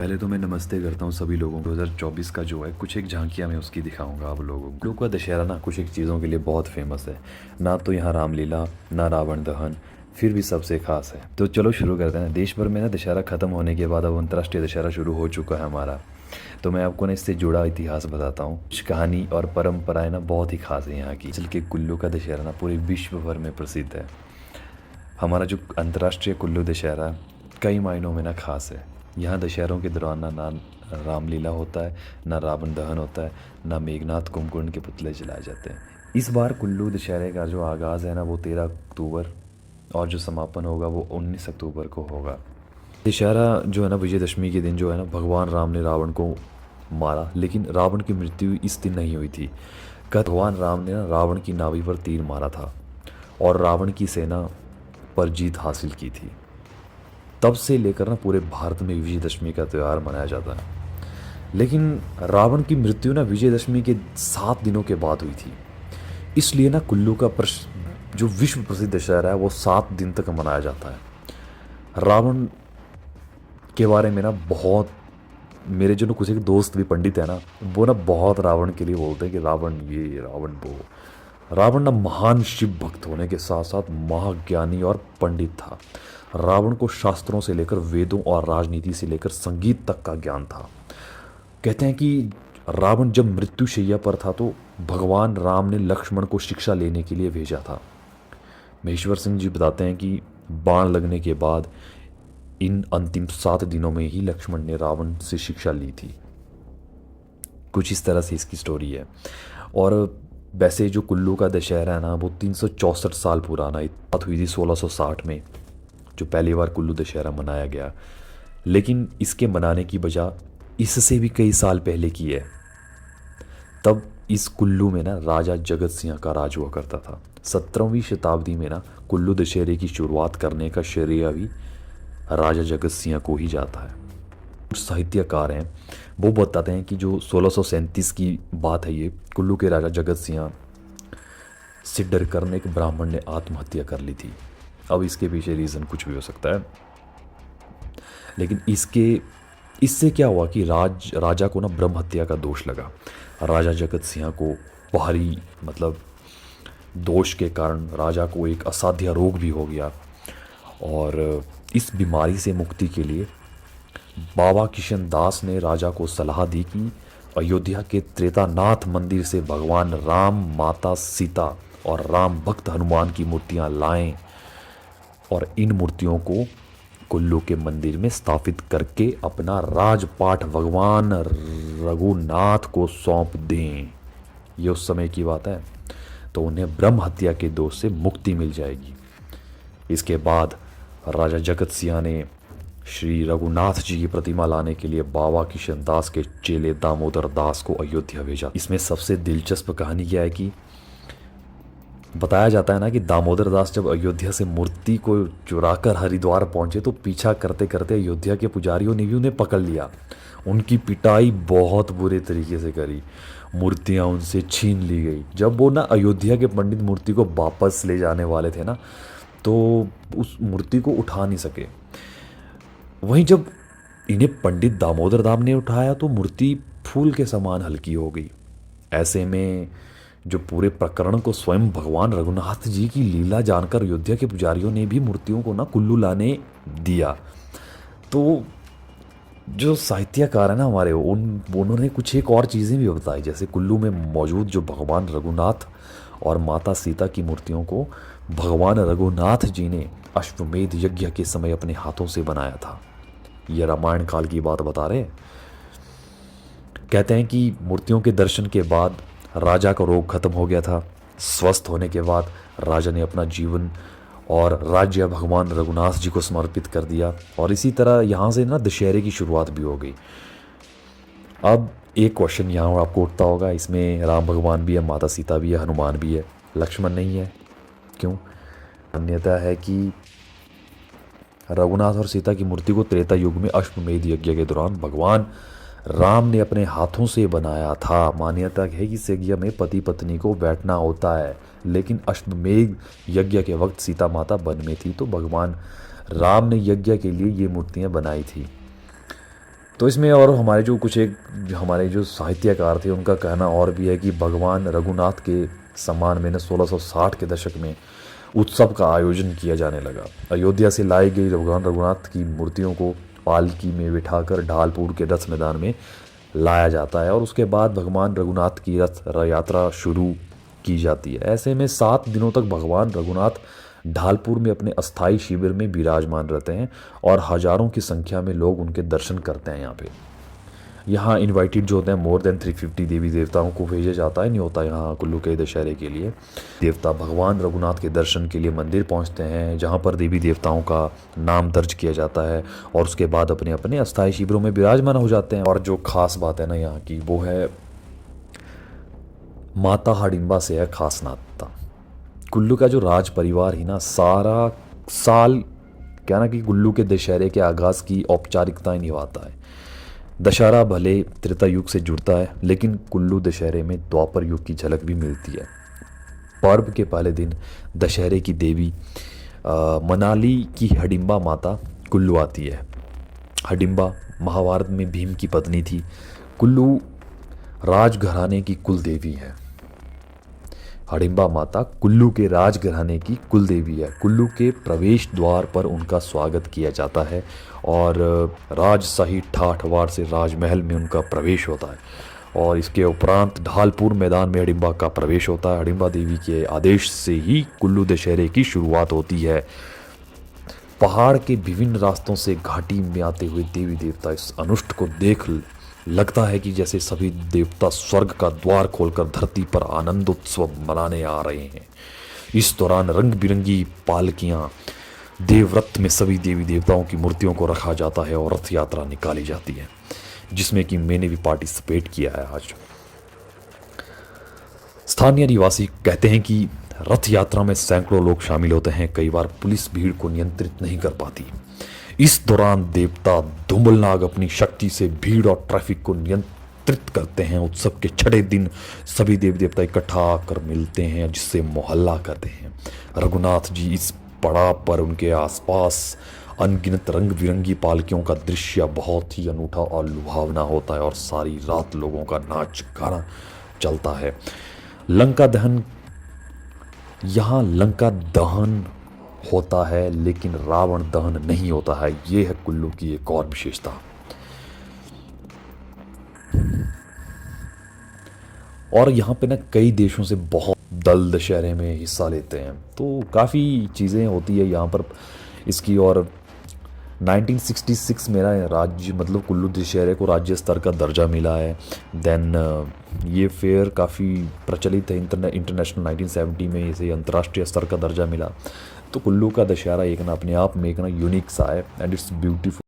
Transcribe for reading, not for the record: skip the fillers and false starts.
पहले तो मैं नमस्ते करता हूँ सभी लोगों को। 2024 का जो है कुछ एक झांकियाँ मैं उसकी दिखाऊंगा आप लोगों को। लोग का दशहरा ना कुछ एक चीज़ों के लिए बहुत फेमस है। ना तो यहाँ रामलीला, ना रावण दहन, फिर भी सबसे खास है। तो चलो शुरू करते हैं। देश भर में ना दशहरा खत्म होने के बाद अब अंतर्राष्ट्रीय दशहरा शुरू हो चुका है हमारा। तो मैं आपको ना इससे जुड़ा इतिहास बताता हूँ। कुछ कहानी और परंपराएं ना बहुत ही खास है यहाँ की। चल के कुल्लू का दशहरा ना पूरे विश्व भर में प्रसिद्ध है। हमारा जो अंतर्राष्ट्रीय कुल्लू दशहरा कई मायनों में ना खास है। यहाँ दशहरों के दौरान ना रामलीला होता है, ना रावण दहन होता है, ना मेघनाथ कुंभकर्ण के पुतले जलाए जाते हैं। इस बार कुल्लू दशहरे का जो आगाज़ है ना वो 13 अक्टूबर और जो समापन होगा वो 19 अक्टूबर को होगा। दशहरा जो है ना विजयदशमी के दिन जो है ना भगवान राम ने रावण को मारा, लेकिन रावण की मृत्यु इस दिन नहीं हुई थी। भगवान राम ने ना रावण की नाभि पर तीर मारा था और रावण की सेना पर जीत हासिल की थी। तब से लेकर ना पूरे भारत में विजयदशमी का त्यौहार मनाया जाता है। लेकिन रावण की मृत्यु ना विजयदशमी के 7 दिनों के बाद हुई थी। इसलिए ना कुल्लू का जो विश्व प्रसिद्ध दशहरा है वो 7 दिन तक मनाया जाता है। रावण के बारे में ना बहुत मेरे जो ना कुछ एक दोस्त भी पंडित है ना वो ना बहुत रावण के लिए बोलते हैं कि रावण ये रावण वो। रावण ना महान शिव भक्त होने के साथ साथ महाज्ञानी और पंडित था। रावण को शास्त्रों से लेकर वेदों और राजनीति से लेकर संगीत तक का ज्ञान था। कहते हैं कि रावण जब मृत्युशैया पर था तो भगवान राम ने लक्ष्मण को शिक्षा लेने के लिए भेजा था। महेश्वर सिंह जी बताते हैं कि बाण लगने के बाद इन अंतिम 7 दिनों में ही लक्ष्मण ने रावण से शिक्षा ली थी। कुछ इस तरह से इसकी स्टोरी है। और वैसे जो कुल्लू का दशहरा है ना वो 364 साल पुराना है। बात हुई थी 1660 में जो पहली बार कुल्लू दशहरा मनाया गया, लेकिन इसके मनाने की वजह इससे भी कई साल पहले की है। तब इस कुल्लू में ना राजा जगत सिंह का राज हुआ करता था। 17वीं शताब्दी में ना कुल्लू दशहरे की शुरुआत करने का श्रेय भी राजा जगत सिंह को ही जाता है। कुछ साहित्यकार हैं वो बताते हैं कि जो 1637 की बात है, ये कुल्लू के राजा जगत सिंह से डर कर एक ब्राह्मण ने आत्महत्या कर ली थी। अब इसके पीछे रीज़न कुछ भी हो सकता है, लेकिन इससे क्या हुआ कि राजा को ना ब्रह्म हत्या का दोष लगा। राजा जगत सिंह को भारी दोष के कारण राजा को एक असाध्य रोग भी हो गया। और इस बीमारी से मुक्ति के लिए बाबा किशन दास ने राजा को सलाह दी कि अयोध्या के त्रेतानाथ मंदिर से भगवान राम, माता सीता और राम भक्त हनुमान की मूर्तियां लाएं और इन मूर्तियों को कुल्लू के मंदिर में स्थापित करके अपना राजपाट भगवान रघुनाथ को सौंप दें। ये उस समय की बात है। तो उन्हें ब्रह्म हत्या के दोष से मुक्ति मिल जाएगी। इसके बाद राजा जगत सिंह ने श्री रघुनाथ जी की प्रतिमा लाने के लिए बाबा किशन दास के चेले दामोदर दास को अयोध्या भेजा। इसमें सबसे दिलचस्प कहानी क्या है कि बताया जाता है ना कि दामोदर दास जब अयोध्या से मूर्ति को चुराकर हरिद्वार पहुंचे तो पीछा करते करते अयोध्या के पुजारियों ने भी उन्हें पकड़ लिया। उनकी पिटाई बहुत बुरे तरीके से करी, मूर्तियां उनसे छीन ली गई। जब वो ना अयोध्या के पंडित मूर्ति को वापस ले जाने वाले थे ना तो उस मूर्ति को उठा नहीं सके। वहीं जब इन्हें पंडित दामोदर दाम ने उठाया तो मूर्ति फूल के समान हल्की हो गई। ऐसे में जो पूरे प्रकरण को स्वयं भगवान रघुनाथ जी की लीला जानकर अयोध्या के पुजारियों ने भी मूर्तियों को ना कुल्लू लाने दिया। तो जो साहित्यकार है ना हमारे उन्होंने कुछ एक और चीज़ें भी बताई, जैसे कुल्लू में मौजूद जो भगवान रघुनाथ और माता सीता की मूर्तियों को भगवान रघुनाथ जी ने अश्वमेध यज्ञ के समय अपने हाथों से बनाया था। यह रामायण काल की बात बता रहे। कहते हैं कि मूर्तियों के दर्शन के बाद राजा का रोग खत्म हो गया था। स्वस्थ होने के बाद राजा ने अपना जीवन और राज्य भगवान रघुनाथ जी को समर्पित कर दिया। और इसी तरह यहाँ से ना दशहरे की शुरुआत भी हो गई। अब एक क्वेश्चन यहाँ आपको उठता होगा, इसमें राम भगवान भी है, माता सीता भी है, हनुमान भी है, लक्ष्मण नहीं है, क्यों? मान्यता है कि रघुनाथ और सीता की मूर्ति को त्रेता युग में अश्वमेध यज्ञ के दौरान भगवान राम ने अपने हाथों से बनाया था। मान्यता है कि इस यज्ञ में पति पत्नी को बैठना होता है, लेकिन अश्वमेध यज्ञ के वक्त सीता माता वन में थी तो भगवान राम ने यज्ञ के लिए ये मूर्तियां बनाई थी। तो इसमें और हमारे जो कुछ एक हमारे जो साहित्यकार थे उनका कहना और भी है कि भगवान रघुनाथ के सम्मान में 1660 के दशक में उत्सव का आयोजन किया जाने लगा। अयोध्या से लाई गई भगवान रघुनाथ की मूर्तियों को पालकी में बिठाकर ढालपुर के रथ मैदान में लाया जाता है और उसके बाद भगवान रघुनाथ की रथ यात्रा शुरू की जाती है। ऐसे में 7 दिनों तक भगवान रघुनाथ ढालपुर में अपने अस्थाई शिविर में विराजमान रहते हैं और हजारों की संख्या में लोग उनके दर्शन करते हैं। यहाँ इनवाइटेड जो होते हैं मोर देन 350 देवी देवताओं को भेजा जाता है न्योता यहाँ कुल्लू के दशहरे के लिए। देवता भगवान रघुनाथ के दर्शन के लिए मंदिर पहुँचते हैं जहाँ पर देवी देवताओं का नाम दर्ज किया जाता है और उसके बाद अपने अपने अस्थाई शिविरों में विराजमान हो जाते हैं। और जो खास बात है ना यहाँ की वो है माता हडिम्बा से है खास नाता। कुल्लू का जो राज परिवार ही ना सारा साल क्या ना कि कुल्लू के दशहरे के आगाज़ की औपचारिकताएं निभाता है। दशहरा भले त्रेता युग से जुड़ता है लेकिन कुल्लू दशहरे में द्वापर युग की झलक भी मिलती है। पर्व के पहले दिन दशहरे की देवी मनाली की हडिम्बा माता कुल्लू आती है। हडिम्बा महाभारत में भीम की पत्नी थी। कुल्लू राजघराने की कुल देवी है। हडिम्बा माता कुल्लू के राजघराने की कुल देवी है। कुल्लू के प्रवेश द्वार पर उनका स्वागत किया जाता है और राजशाही ठाठवाड़ से राजमहल में उनका प्रवेश होता है और इसके उपरांत ढालपुर मैदान में हडिम्बा का प्रवेश होता है। हडिम्बा देवी के आदेश से ही कुल्लू दशहरे की शुरुआत होती है। पहाड़ के विभिन्न रास्तों से घाटी में आते हुए देवी देवता इस अनुष्ठ को देख लगता है कि जैसे सभी देवता स्वर्ग का द्वार खोलकर धरती पर आनंद उत्सव मनाने आ रहे हैं। इस दौरान रंग बिरंगी पालकियां देवव्रत में सभी देवी देवताओं की मूर्तियों को रखा जाता है और रथ यात्रा निकाली जाती है जिसमें कि मैंने भी पार्टिसिपेट किया है। आज स्थानीय निवासी कहते हैं कि रथ यात्रा में सैकड़ों लोग शामिल होते हैं। कई बार पुलिस भीड़ को नियंत्रित नहीं कर पाती। इस दौरान देवता धुम्बलनाग अपनी शक्ति से भीड़ और ट्रैफिक को नियंत्रित करते हैं। उत्सव के 6ठे दिन सभी देवी देवता इकट्ठा आकर मिलते हैं जिससे मोहल्ला कहते हैं। रघुनाथ जी इस पड़ाव पर उनके आसपास अनगिनत रंग बिरंगी पालकियों का दृश्य बहुत ही अनूठा और लुभावना होता है और सारी रात लोगों का नाच गाना चलता है। लंका दहन यहाँ लंका दहन होता है लेकिन रावण दहन नहीं होता है। ये है कुल्लू की एक और विशेषता। और यहाँ पे ना कई देशों से बहुत दल दशहरे में हिस्सा लेते हैं तो काफ़ी चीज़ें होती है यहाँ पर इसकी। और 1966 मेरा राज्य मतलब कुल्लू दशहरे को राज्य स्तर का दर्जा मिला है। देन ये फेयर काफ़ी प्रचलित है इंटरनेशनल 1970 में इसे अंतर्राष्ट्रीय स्तर का दर्जा मिला। तो कुल्लू का दशहरा एक ना अपने आप में एक ना यूनिक सा है एंड इट्स ब्यूटीफुल।